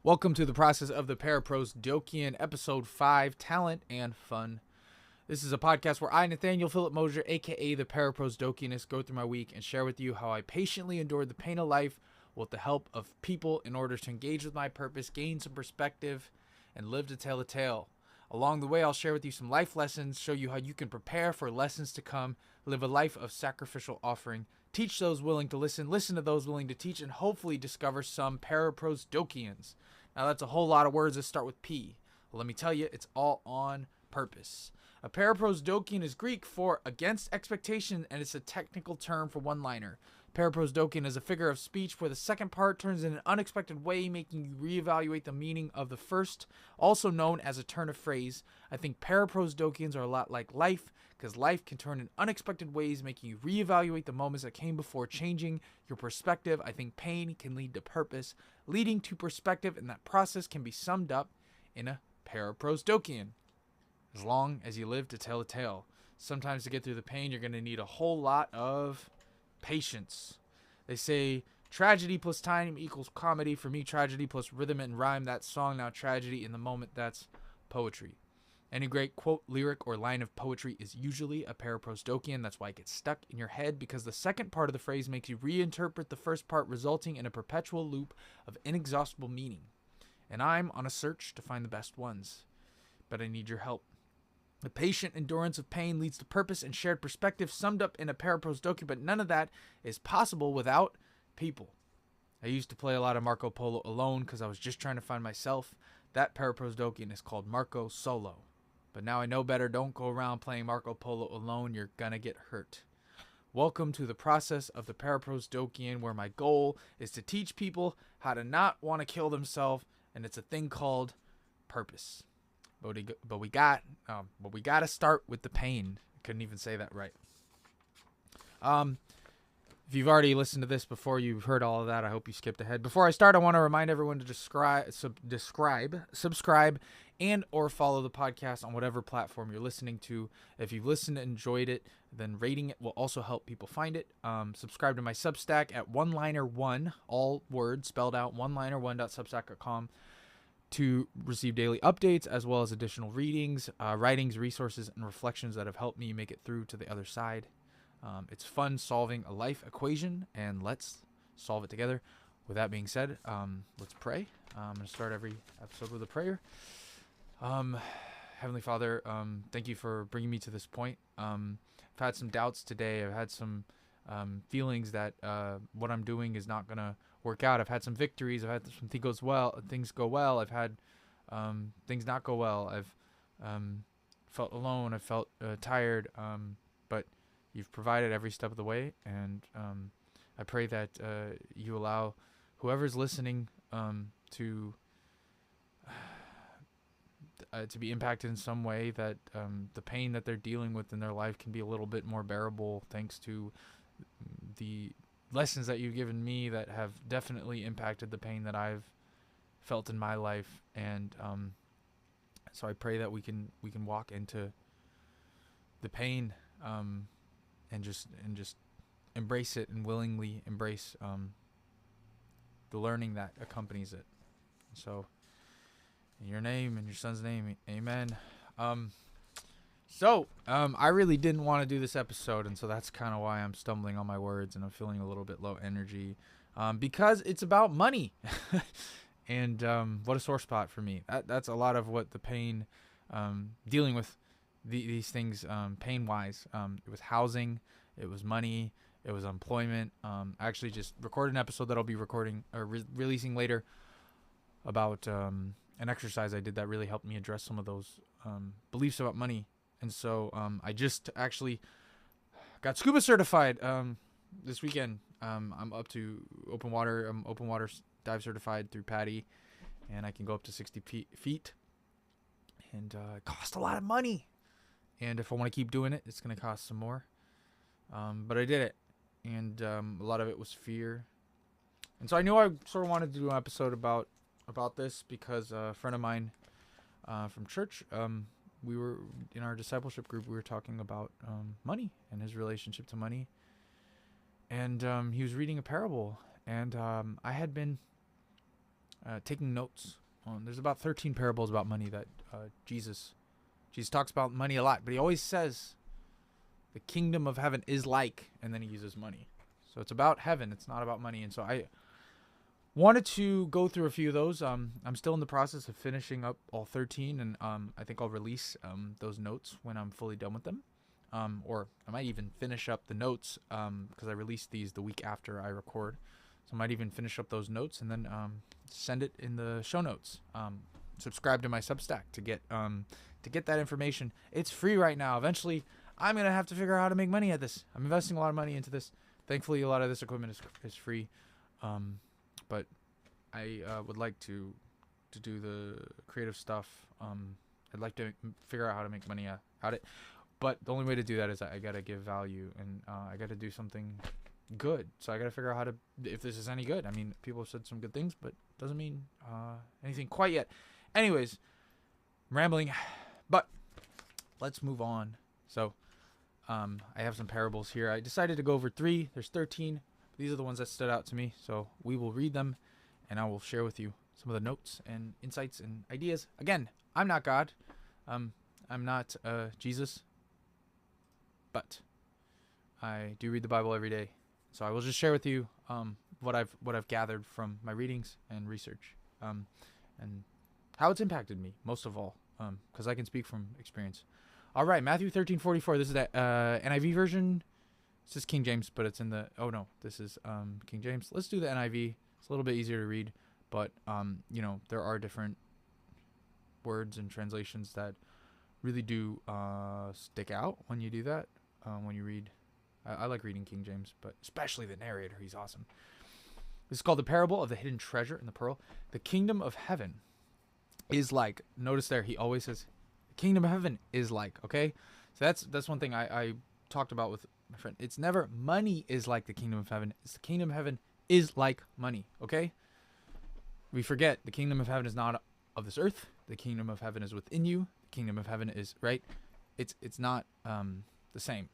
Welcome to the process of the Paraprosdokian, episode 5, Talent and Fun. This is a podcast where I, Nathaniel Philip Mosier, aka the Paraprosdokianist, go through my week and share with you how I patiently endured the pain of life with the help of people in order to engage with my purpose, gain some perspective, and live to tell a tale. Along the way, I'll share with you some life lessons, show you how you can prepare for lessons to come, live a life of sacrificial offering, teach those willing to listen, listen to those willing to teach, and hopefully discover some Paraprosdokians. Now, that's a whole lot of words that start with P. Well, let me tell you, it's all on purpose. A Paraprosdokian is Greek for against expectation, and it's a technical term for one-liner. Paraprosdokian is a figure of speech where the second part turns in an unexpected way, making you reevaluate the meaning of the first, also known as a turn of phrase. I think Paraprosdokians are a lot like life, because life can turn in unexpected ways, making you reevaluate the moments that came before, changing your perspective. I think pain can lead to purpose, leading to perspective, and that process can be summed up in a Paraprosdokian. As long as you live to tell a tale. Sometimes to get through the pain, you're going to need a whole lot of patience. They say tragedy plus time equals comedy. For me, tragedy plus rhythm and rhyme, that's song. Now tragedy in the moment, that's poetry. Any great quote, lyric, or line of poetry is usually a Paraprosdokian. That's why it gets stuck in your head, because the second part of the phrase makes you reinterpret the first part, resulting in a perpetual loop of inexhaustible meaning. And I'm on a search to find the best ones. But I need your help. The patient endurance of pain leads to purpose and shared perspective, summed up in a Paraprosdokian, but none of that is possible without people. I used to play a lot of Marco Polo alone because I was just trying to find myself. That Paraprosdokian is called Marco Solo. But now I know better. Don't go around playing Marco Polo alone. You're going to get hurt. Welcome to the process of the Paraprosdokian, where my goal is to teach people how to not want to kill themselves, and it's a thing called purpose. But we got to start with the pain. I couldn't even say that right. If you've already listened to this before, you've heard all of that. I hope you skipped ahead. Before I start, I want to remind everyone to subscribe, and or follow the podcast on whatever platform you're listening to. If you've listened and enjoyed it, then rating it will also help people find it. Subscribe to my Substack at oneliner1, all words spelled out, oneliner1.substack.com. to receive daily updates, as well as additional readings, writings, resources, and reflections that have helped me make it through to the other side. It's fun solving a life equation, and let's solve it together. With that being said, let's pray. I'm going to start every episode with a prayer. Heavenly Father, thank you for bringing me to this point. I've had some doubts today. I've had some feelings that what I'm doing is not going to work out. I've had some victories. I've had some things go well. I've had things not go well. I've felt alone. I've felt tired. But you've provided every step of the way, and I pray that you allow whoever's listening to be impacted in some way, that the pain that they're dealing with in their life can be a little bit more bearable, thanks to the lessons that you've given me that have definitely impacted the pain that I've felt in my life. And so I pray that we can walk into the pain and just embrace it, and willingly embrace the learning that accompanies it. So in your name, in your son's name, amen. So I really didn't want to do this episode, and so that's kind of why I'm stumbling on my words and I'm feeling a little bit low energy, because it's about money. And what a sore spot for me. That's a lot of what the pain, dealing with these things pain-wise. It was housing, it was money, it was employment. I actually just recorded an episode that I'll be recording or releasing later about an exercise I did that really helped me address some of those beliefs about money. And so I just actually got scuba certified this weekend. I'm up to open water. I'm open water dive certified through PADI, and I can go up to 60 feet. And it cost a lot of money. And if I want to keep doing it, it's going to cost some more. But I did it. And a lot of it was fear. And so I knew I sort of wanted to do an episode about this, because a friend of mine from church, we were in our discipleship group, we were talking about money and his relationship to money. And he was reading a parable. And I had been taking notes. There's about 13 parables about money that Jesus talks about money a lot, but he always says the kingdom of heaven is like, and then he uses money. So it's about heaven. It's not about money. And so I wanted to go through a few of those. I'm still in the process of finishing up all 13, and I think I'll release those notes when I'm fully done with them. Or I might even finish up the notes because I released these the week after I record. So I might even finish up those notes and then send it in the show notes. Subscribe to my Substack to get that information. It's free right now. Eventually, I'm going to have to figure out how to make money at this. I'm investing a lot of money into this. Thankfully, a lot of this equipment is free. But I would like to do the creative stuff. I'd like to figure out how to make money out it. But the only way to do that is I got to give value, and I got to do something good. So I got to figure out how to, if this is any good. I mean, people have said some good things, but doesn't mean anything quite yet. Anyways, I'm rambling, but let's move on. So I have some parables here. I decided to go over 3. There's 13. These are the ones that stood out to me. So we will read them, and I will share with you some of the notes and insights and ideas. Again, I'm not God. I'm not Jesus. But I do read the Bible every day. So I will just share with you what I've gathered from my readings and research, and how it's impacted me most of all, because I can speak from experience. All right, Matthew 13:44. This is the NIV version. This is King James, but it's in the this is King James. Let's do the NIV. It's a little bit easier to read, but there are different words and translations that really do stick out when you do that. When you read, I like reading King James, but especially the narrator. He's awesome. This is called the parable of the hidden treasure and the pearl. The kingdom of heaven is like, notice there, he always says, the kingdom of heaven is like, okay? So that's one thing I talked about with my friend. It's never money is like the kingdom of heaven. It's the kingdom of heaven is like money, okay? We forget the kingdom of heaven is not of this earth. The kingdom of heaven is within you. The kingdom of heaven is, right? It's not the same.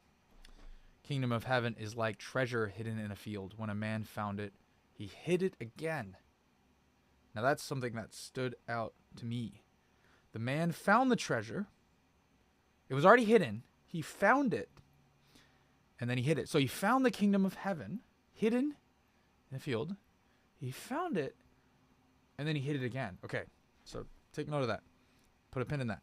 Kingdom of heaven is like treasure hidden in a field. When a man found it, he hid it again. Now that's something that stood out to me. The man found the treasure. It was already hidden. He found it, and then he hid it. So he found the kingdom of heaven hidden in a field. He found it, and then he hid it again. Okay, so take note of that. Put a pin in that.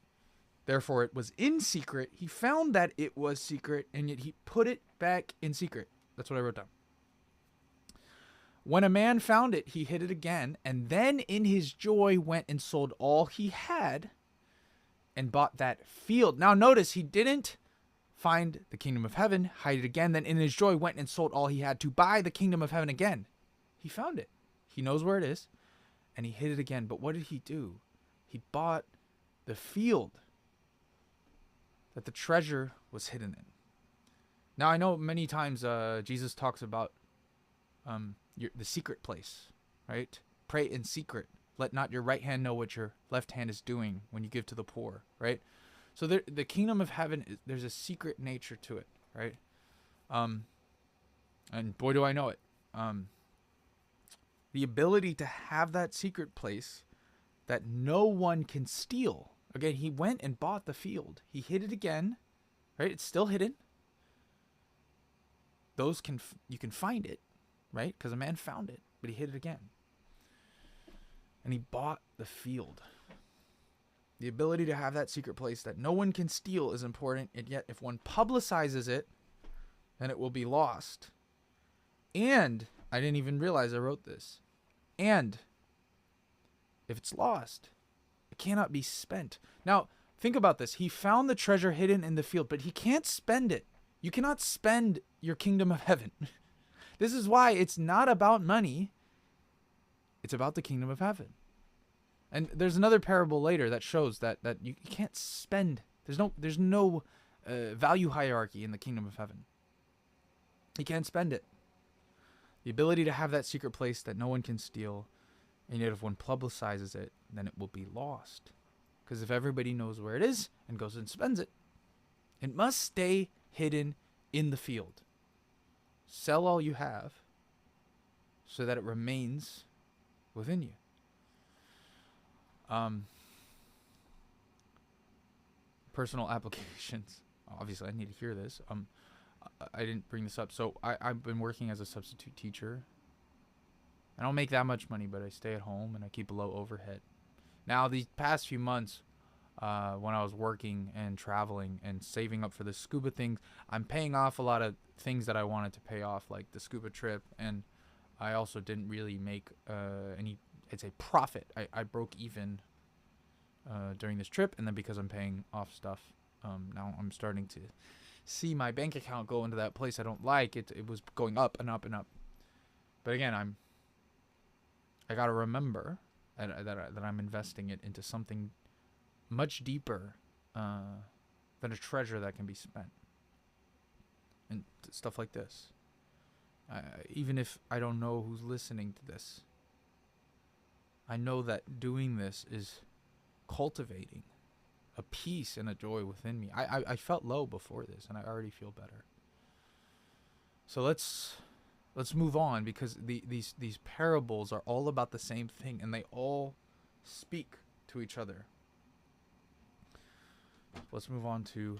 Therefore, it was in secret. He found that it was secret, and yet he put it back in secret. That's what I wrote down. When a man found it, he hid it again, and then in his joy went and sold all he had and bought that field. Now notice, he didn't find the kingdom of heaven, hide it again, then in his joy went and sold all he had to buy the kingdom of heaven again. He found it. He knows where it is, and he hid it again. But what did he do? He bought the field that the treasure was hidden in. Now, I know many times Jesus talks about the secret place, right? Pray in secret. Let not your right hand know what your left hand is doing when you give to the poor, right? So the kingdom of heaven, there's a secret nature to it, right? And boy, do I know it. The ability to have that secret place that no one can steal. Again, he went and bought the field. He hid it again, right? It's still hidden. You can find it, right? Because a man found it, but he hid it again. And he bought the field. The ability to have that secret place that no one can steal is important, and yet if one publicizes it, then it will be lost. And I didn't even realize I wrote this. And if it's lost, it cannot be spent. Now, think about this. He found the treasure hidden in the field, but he can't spend it. You cannot spend your kingdom of heaven. This is why it's not about money. It's about the kingdom of heaven. And there's another parable later that shows that you can't spend. There's no value hierarchy in the kingdom of heaven. You can't spend it. The ability to have that secret place that no one can steal, and yet if one publicizes it, then it will be lost. Because if everybody knows where it is and goes and spends it, it must stay hidden in the field. Sell all you have so that it remains within you. Um, personal applications. Obviously, I need to hear this. I didn't bring this up. So I've been working as a substitute teacher. I don't make that much money, but I stay at home and I keep a low overhead. Now, these past few months, when I was working and traveling and saving up for the scuba things, I'm paying off a lot of things that I wanted to pay off, like the scuba trip. And I also didn't really make any, I'd say, profit. I broke even during this trip. And then because I'm paying off stuff, now I'm starting to see my bank account go into that place I don't like. It was going up and up and up. But again, I got to remember that I'm investing it into something much deeper than a treasure that can be spent. And stuff like this. Even if I don't know who's listening to this, I know that doing this is cultivating a peace and a joy within me. I felt low before this, and I already feel better. So let's move on, because these parables are all about the same thing, and they all speak to each other. Let's move on to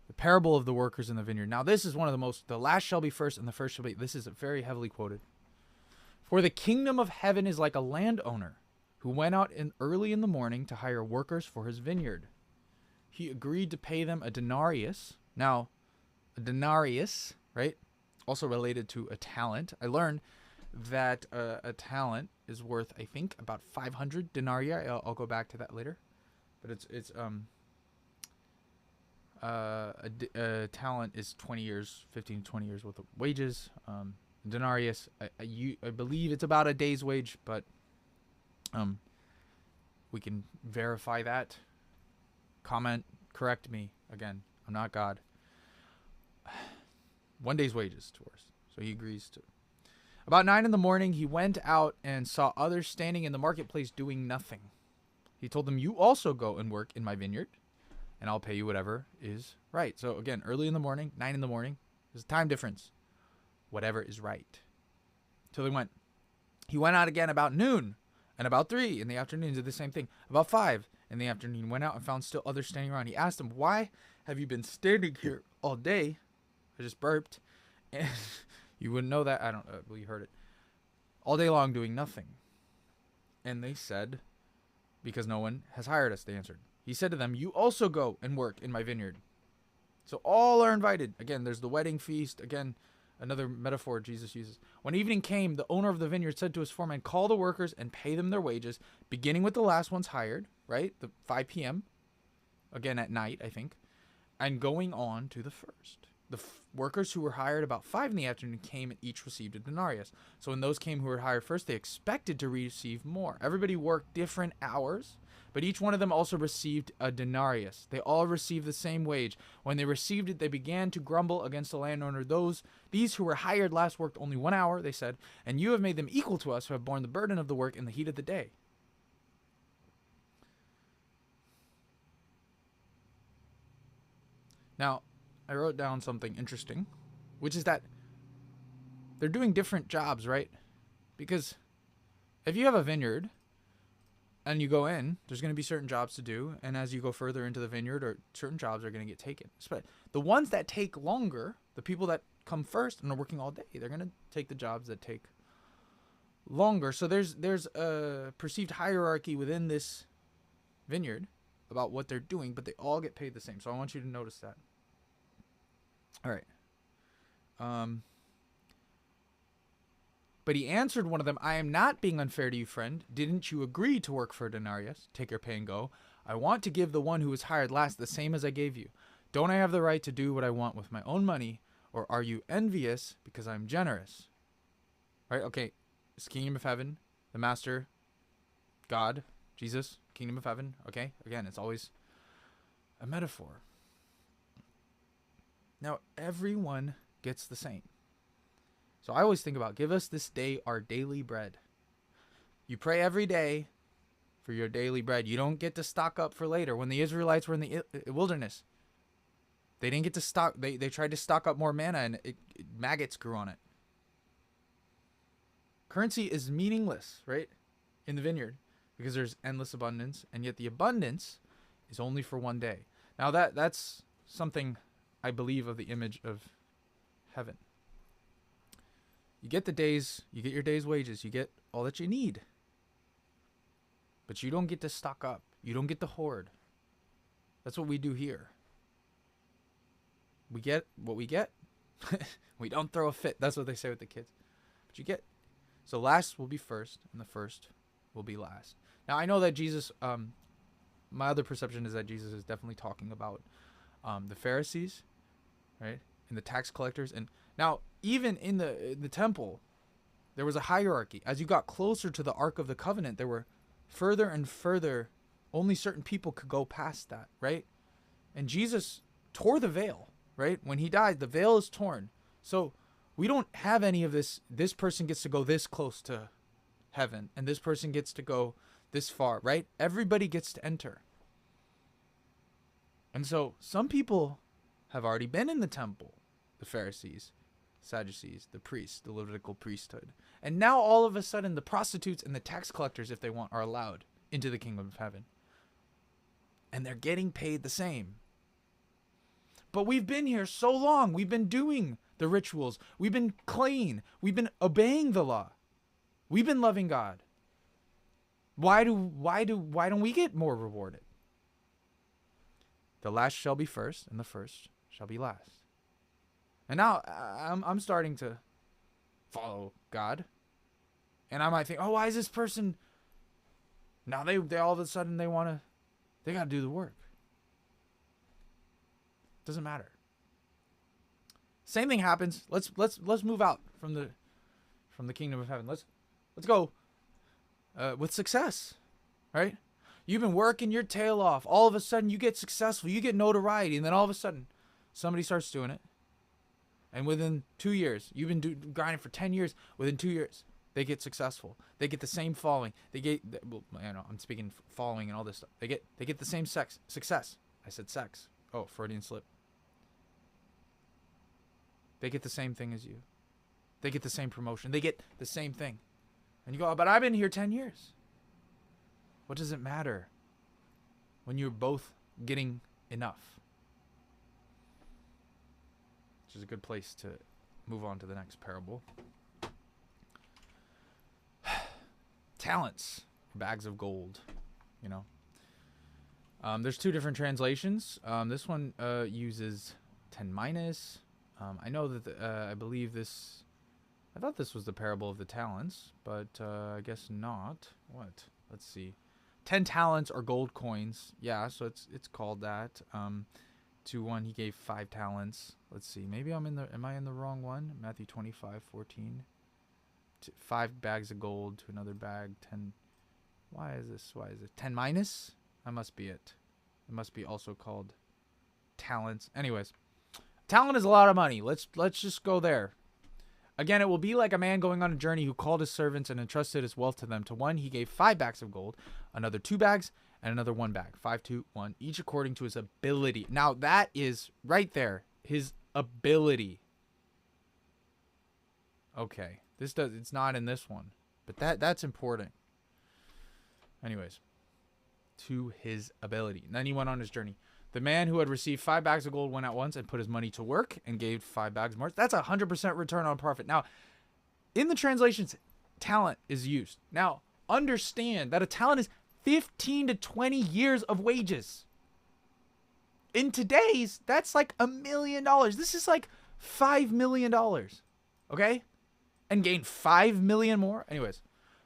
the parable of the workers in the vineyard. Now, this is one of the most, the last shall be first and the first shall be. This is very heavily quoted. For the kingdom of heaven is like a landowner who went out early in the morning to hire workers for his vineyard. He agreed to pay them a denarius. Now, a denarius, right? Also related to a talent. I learned that a talent is worth, I think, about 500 denarii. I'll go back to that later. But a talent is 20 years, 15 to 20 years worth of wages. Denarius, I believe it's about a day's wage, but we can verify that. Comment, correct me. Again, I'm not God. 1 day's wages to us. So he agrees to. About 9 a.m, he went out and saw others standing in the marketplace doing nothing. He told them, "You also go and work in my vineyard, and I'll pay you whatever is right." So again, early in the morning, 9 a.m, there's a time difference. Whatever is right. So they went. He went out again about noon, and about 3 in the afternoon did the same thing. About 5 in the afternoon, went out and found still others standing around. He asked them, "Why have you been standing here all day?" I just burped, and you wouldn't know that. I don't know. Well, you heard it. All day long doing nothing. And they said, "Because no one has hired us," they answered. He said to them, "You also go and work in my vineyard." So all are invited. Again, there's the wedding feast. Again, another metaphor Jesus uses. When evening came, the owner of the vineyard said to his foreman, "Call the workers and pay them their wages, beginning with the last ones hired," right? The 5 p.m. Again, at night, I think. "And going on to the first." The workers who were hired about 5 in the afternoon came and each received a denarius. So when those came who were hired first, they expected to receive more. Everybody worked different hours, but each one of them also received a denarius. They all received the same wage. When they received it, they began to grumble against the landowner. These who were hired last worked only 1 hour, they said, "and you have made them equal to us who have borne the burden of the work in the heat of the day." Now, I wrote down something interesting, which is that they're doing different jobs, right? Because if you have a vineyard and you go in, there's going to be certain jobs to do. And as you go further into the vineyard, or certain jobs are going to get taken. But the ones that take longer, the people that come first and are working all day, they're going to take the jobs that take longer. So there's a perceived hierarchy within this vineyard about what they're doing, but they all get paid the same. So I want you to notice that. All right. But he answered one of them, "I am not being unfair to you, friend. Didn't you agree to work for a denarius? Take your pay and go. I want to give the one who was hired last the same as I gave you. Don't I have the right to do what I want with my own money? Or are you envious because I'm generous?" Right? Okay. It's kingdom of heaven, the master, God, Jesus, kingdom of heaven. Okay. Again, it's always a metaphor. Now, everyone gets the same. So I always think about, give us this day our daily bread. You pray every day for your daily bread. You don't get to stock up for later. When the Israelites were in the wilderness, they didn't get to stock. They tried to stock up more manna, and maggots grew on it. Currency is meaningless, right? In the vineyard. because there's endless abundance, and yet the abundance is only for one day. Now that's something I believe of the image of heaven. You get your day's wages, you get all that you need. But you don't get to stock up. You don't get to hoard. That's what we do here. We get what we get. We don't throw a fit. That's what they say with the kids. But you get. So last will be first, and the first will be last. Now, I know that Jesus, my other perception is that Jesus is definitely talking about the Pharisees, right? And the tax collectors. And now, even in the temple, there was a hierarchy. As you got closer to the Ark of the Covenant, there were further and further, only certain people could go past that, right? And Jesus tore the veil, right? When he died, the veil is torn. So we don't have any of this. This person gets to go this close to heaven, and this person gets to go this far, right? Everybody gets to enter. And so some people have already been in the temple, the Pharisees, Sadducees, the priests, the Levitical priesthood. And now all of a sudden the prostitutes and the tax collectors, if they want, are allowed into the kingdom of heaven. And they're getting paid the same. But we've been here so long. We've been doing the rituals. We've been clean. We've been obeying the law. We've been loving God. Why don't we get more rewarded? The last shall be first, and the first shall be last. And now I'm starting to follow God. And I might think, oh, why is this person... Now they all of a sudden they got to do the work. Doesn't matter. Same thing happens. Let's move out from the kingdom of heaven. Let's go with success, right? You've been working your tail off. All of a sudden you get successful. You get notoriety, and then all of a sudden somebody starts doing it. And within 2 years, you've been grinding for 10 years. Within 2 years, they get successful. They get the same following. I'm speaking following and all this stuff. They get the same success. I said sex. Oh, Freudian slip. They get the same thing as you. They get the same promotion. They get the same thing. And you go, oh, but I've been here 10 years. What does it matter when you're both getting enough? Which is a good place to move on to the next parable. Talents, bags of gold, you know. There's two different translations. This one uses 10 minus. I know that I thought this was the parable of the talents, but I guess not. What? Let's see. 10 talents or gold coins. Yeah, so it's called that. To one he gave 5 talents. Let's see. Maybe am I in the wrong one? Matthew 25:14. 5 bags of gold to another bag. 10. Why is it 10 minus? That must be it. It must be also called talents. Anyways, talent is a lot of money. Let's just go there. Again, it will be like a man going on a journey who called his servants and entrusted his wealth to them. To one he gave 5 bags of gold, another 2 bags, and another 1 bag. 5, 2, 1, each according to his ability. Now that is right there, his ability. Okay, it's not in this one, but that's important. Anyways, to his ability. And then he went on his journey. The man who had received 5 bags of gold went at once and put his money to work and gave 5 bags more. That's 100% return on profit. Now, in the translations, talent is used. Now, understand that a talent is 15 to 20 years of wages. In today's, that's like $1 million. This is like $5 million. Okay? And gained 5 million more. Anyways,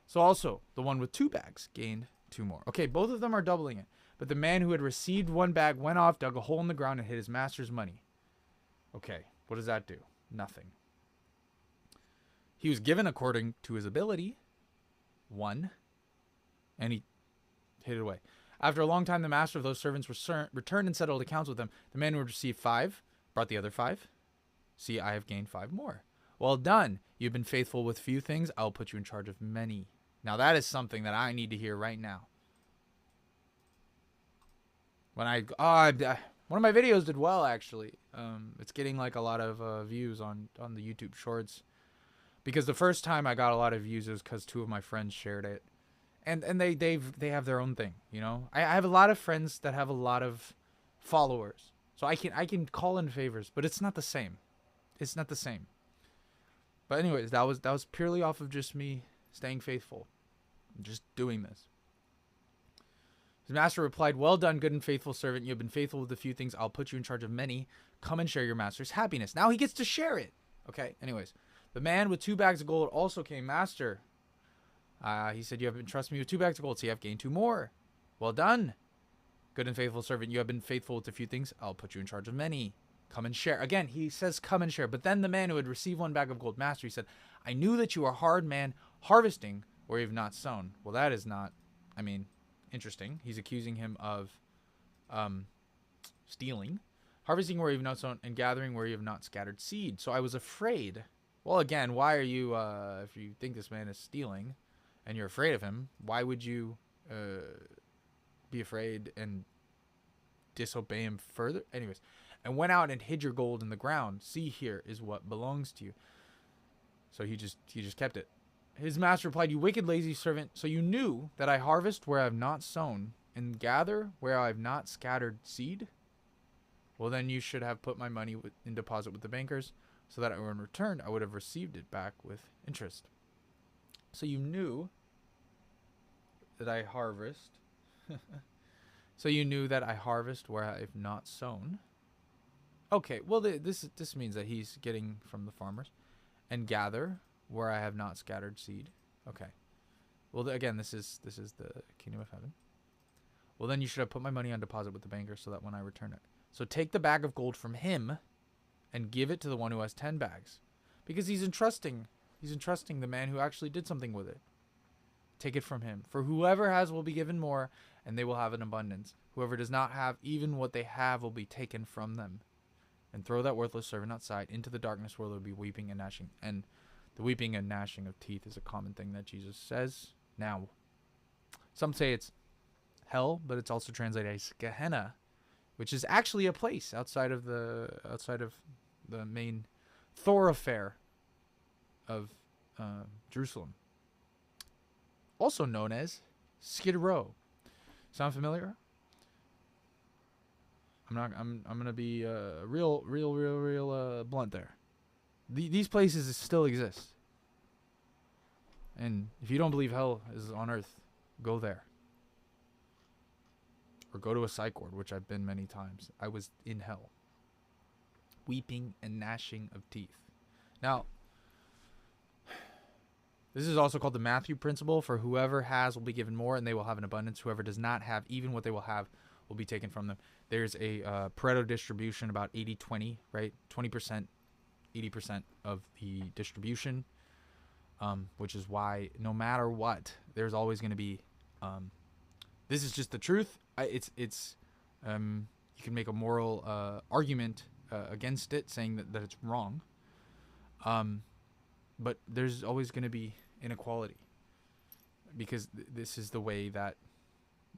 so also the one with 2 bags gained 2 more. Okay, both of them are doubling it. But the man who had received 1 bag went off, dug a hole in the ground, and hid his master's money. Okay, what does that do? Nothing. He was given according to his ability, 1, and he hid it away. After a long time, the master of those servants returned and settled accounts with them. The man who had received 5 brought the other 5. See, I have gained 5 more. Well done. You've been faithful with few things. I'll put you in charge of many. Now that is something that I need to hear right now. When one of my videos did well, actually. It's getting like a lot of views on the YouTube Shorts, because the first time I got a lot of views was because 2 of my friends shared it, and they have their own thing, you know. I have a lot of friends that have a lot of followers, so I can call in favors, but it's not the same. It's not the same. But anyways, that was purely off of just me staying faithful, just doing this. His master replied, "Well done, good and faithful servant. You have been faithful with a few things. I'll put you in charge of many. Come and share your master's happiness." Now he gets to share it. Okay, anyways. The man with 2 bags of gold also came. "Master," he said, "you have entrusted me with 2 bags of gold. See, I've gained 2 more. Well done, good and faithful servant. You have been faithful with a few things. I'll put you in charge of many. Come and share." Again, he says, "Come and share." But then the man who had received 1 bag of gold, "Master," he said, "I knew that you are a hard man, harvesting where you have not sown." Well, that is not, interesting. He's accusing him of stealing. "Harvesting where you have not sown and gathering where you have not scattered seed. So I was afraid." Well, again, why are you, if you think this man is stealing and you're afraid of him, why would you be afraid and disobey him further? Anyways, "and went out and hid your gold in the ground. See, here is what belongs to you." So he just kept it. His master replied, "You wicked, lazy servant. So you knew that I harvest where I have not sown and gather where I have not scattered seed? Well, then you should have put my money in deposit with the bankers, so that in return I would have received it back with interest." So you knew that I harvest. So you knew that I harvest where I have not sown. Okay, well, this means that he's getting from the farmers, and gather where I have not scattered seed. Okay. Well, again, this is the kingdom of heaven. "Well, then you should have put my money on deposit with the banker, so that when I return it. So take the bag of gold from him and give it to the one who has 10 bags. Because he's entrusting the man who actually did something with it. Take it from him. For whoever has will be given more, and they will have an abundance. Whoever does not have, even what they have will be taken from them. And throw that worthless servant outside into the darkness, where there will be weeping and gnashing." And the weeping and gnashing of teeth is a common thing that Jesus says. Now, some say it's hell, but it's also translated as Gehenna, which is actually a place outside of the main thoroughfare of Jerusalem, also known as Skid Row. Sound familiar? I'm gonna be real blunt there. These places still exist, and if you don't believe hell is on earth, go there, or go to a psych ward, which I've been many times. I was in hell, weeping and gnashing of teeth. Now, this is also called the Matthew principle. For whoever has will be given more, and they will have an abundance. Whoever does not have, even what they will have will be taken from them. There's a Pareto distribution, about 80-20, right? 20%, 80% of the distribution, which is why no matter what, there's always going to be, this is just the truth. You can make a moral argument against it, saying that it's wrong. But there's always going to be inequality, because this is the way that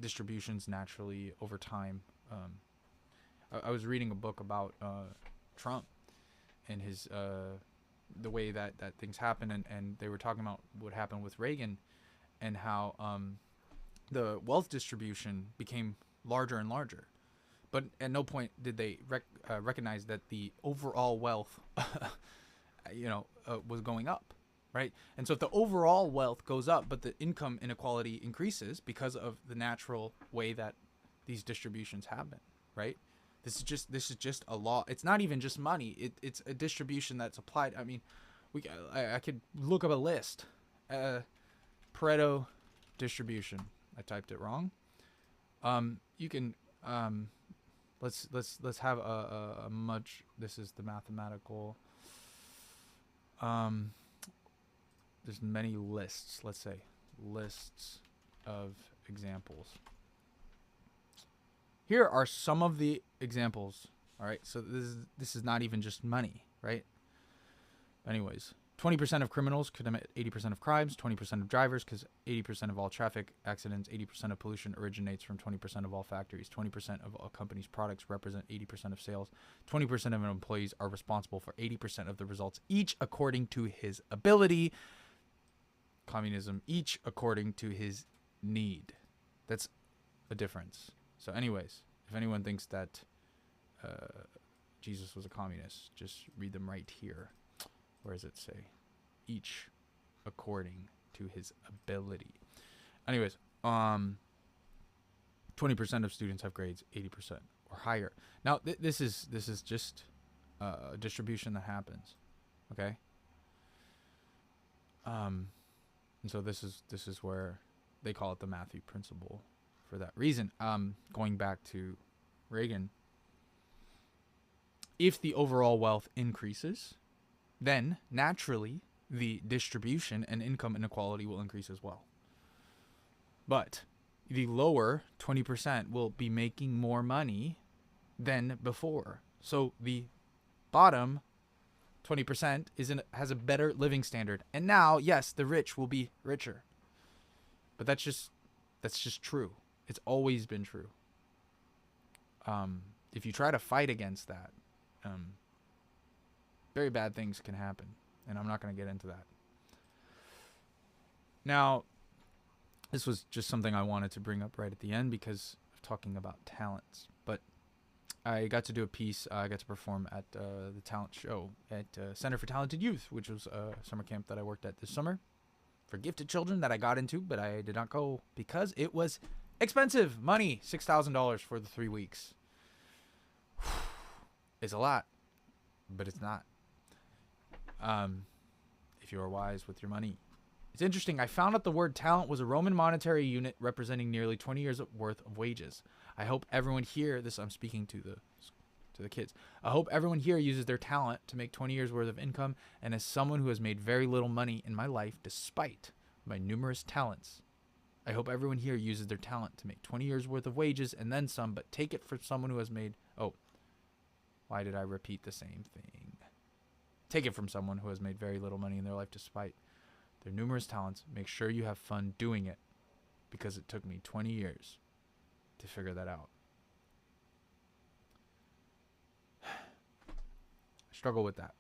distributions naturally over time. I was reading a book about Trump and his the way that things happen, and they were talking about what happened with Reagan and how the wealth distribution became larger and larger, but at no point did they recognize that the overall wealth was going up, right? And so if the overall wealth goes up, but the income inequality increases because of the natural way that these distributions happen, right? This is just a law. It's not even just money. It's a distribution that's applied. I mean, I could look up a list. Pareto distribution. I typed it wrong. You can let's have a much. This is the mathematical. There's many lists. Let's say lists of examples. Here are some of the examples. All right, so this is not even just money, right? Anyways, 20% of criminals commit 80% of crimes. 20% of drivers, because 80% of all traffic accidents, 80% of pollution originates from 20% of all factories. 20% of all companies' products represent 80% of sales. 20% of employees are responsible for 80% of the results, each according to his ability. Communism, each according to his need. That's a difference. So anyways, if anyone thinks that Jesus was a communist, just read them right here. Where does it say? Each according to his ability. Anyways, 20% of students have grades 80% or higher. Now, this is just a distribution that happens. Okay? And so this is where they call it the Matthew principle for that reason. Going back to Reagan, if the overall wealth increases, then naturally the distribution and income inequality will increase as well. But the lower 20% will be making more money than before. So the bottom 20% has a better living standard. And now, yes, the rich will be richer. But that's just true. It's always been true. If you try to fight against that, very bad things can happen. And I'm not going to get into that. Now, this was just something I wanted to bring up right at the end because of talking about talents. But I got to do a piece. I got to perform at the talent show at Center for Talented Youth, which was a summer camp that I worked at this summer for gifted children that I got into, but I did not go because it was expensive money. $6,000 for the 3 weeks. It's a lot, but it's not. If you are wise with your money. It's interesting. I found out the word talent was a Roman monetary unit representing nearly 20 years worth of wages. I hope everyone here, I'm speaking to the kids. I hope everyone here uses their talent to make 20 years worth of income. And as someone who has made very little money in my life, despite my numerous talents, I hope everyone here uses their talent to make 20 years worth of wages and then some, but take it from someone who has made, why did I repeat the same thing? Take it from someone who has made very little money in their life despite their numerous talents. Make sure you have fun doing it because it took me 20 years to figure that out. I struggle with that.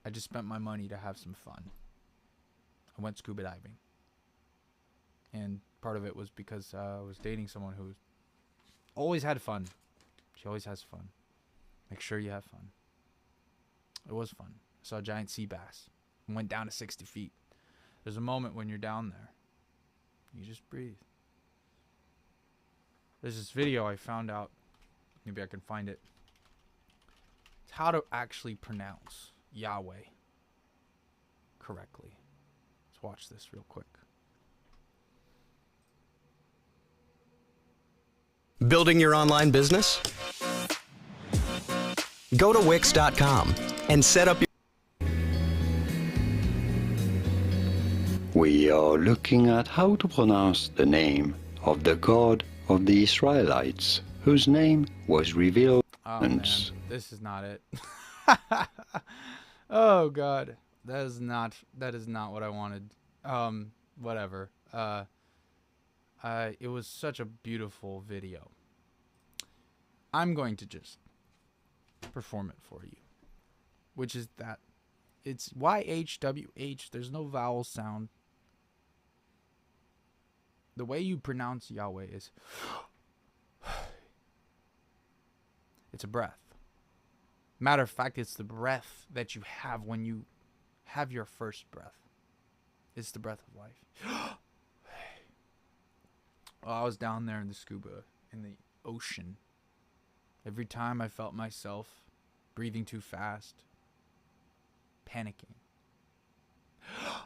I just spent my money to have some fun. I went scuba diving. And part of it was because I was dating someone who always had fun. She always has fun. Make sure you have fun. It was fun. I saw a giant sea bass. Went down to 60 feet. There's a moment when you're down there. You just breathe. There's this video I found out. Maybe I can find it. It's how to actually pronounce Yahweh correctly. Let's watch this real quick. Building your online business? Go to Wix.com and set up your... We are looking at how to pronounce the name of the God of the Israelites, whose name was revealed. Oh man, this is not it. Oh God, that is not what I wanted. Whatever. It was such a beautiful video. I'm going to just perform it for you, which is that it's YHWH. There's no vowel sound. The way you pronounce Yahweh is it's a breath. Matter of fact, it's the breath that you have when you have your first breath. It's the breath of life. I was down there in the scuba, in the ocean. Every time I felt myself breathing too fast, panicking, I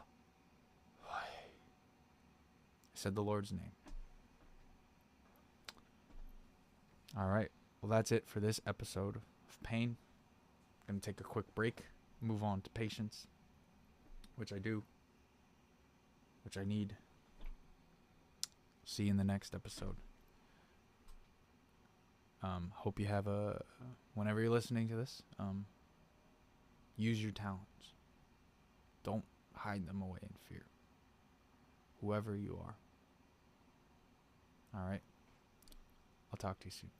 said the Lord's name. All right. Well, that's it for this episode of Pain. I'm going to take a quick break, move on to patience, which I do, which I need. See you in the next episode. Hope you have whenever you're listening to this, use your talents. Don't hide them away in fear. Whoever you are. All right. I'll talk to you soon.